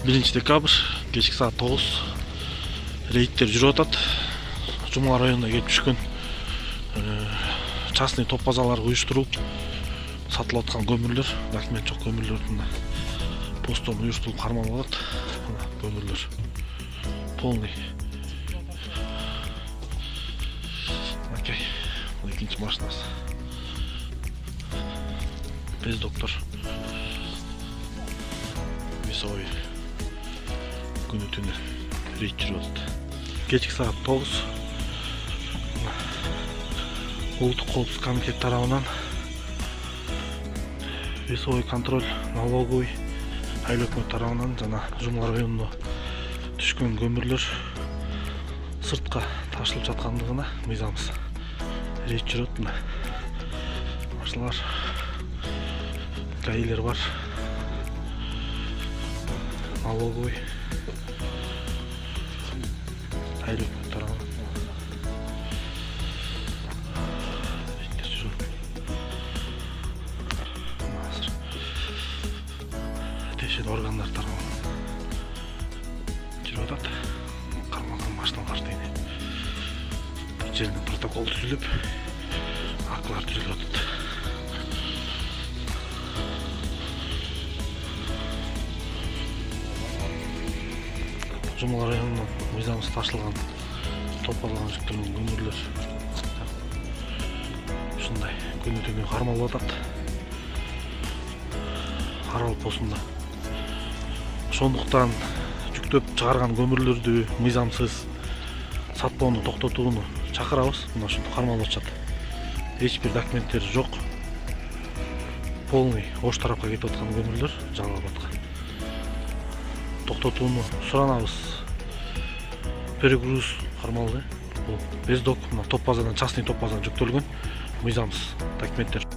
1 декабрь кечки саат 9 рейдтер жүрүп атат. Жумала районуна келип түшкөн частный топ базаларга уюштурулуп сатылып аткан көмүрлөр, документ жок көмүрлөрдүн посттон уюштурулуп кармалып атат. Көмүрлөр полный. Окей, бул экинчи машинасы. Без доктор. Весовой. Күнү түнү рейд жүрүп атат. Кечки саат 9. Улуттук коопсуздук комитет тарабынан весовой контроль, налоговый, айыл өкмөт тарабынан жана Жумала районуна түшкөн көмүрлөр сыртка ташылып жаткандыгына мыйзамсыз рейд жүрөт. Машиналар, гаилер бар, налоговый, айыл өкмөт тарабынан тиешелүү органдар тарабынан жүрүп атат. Кармалган машиналар дейни. Бир жерден протокол түзүлүп, актылар түзүлүп атат. Жумала районунан мыйзамсыз ташылган топ базаларга жүктөлгөн көмүрлөр ушундай күнү түнү кармалып атат. Арал постунда. Ошондуктан жүктөп чыгарган көмүрлөрдү мыйзамсыз сатпоону токтотууну чакырабыз. Мына ушинтип кармалып атышат. Эч бир документтери жок. Полный ош тарапка кетип аткан көмүрлөр жалалап аткан. Токтотууну суранабыз. Перегруз кармалды. Бул без док, топ базадан, частный топ базадан жүктөлгөн мыйзамсыз документтер.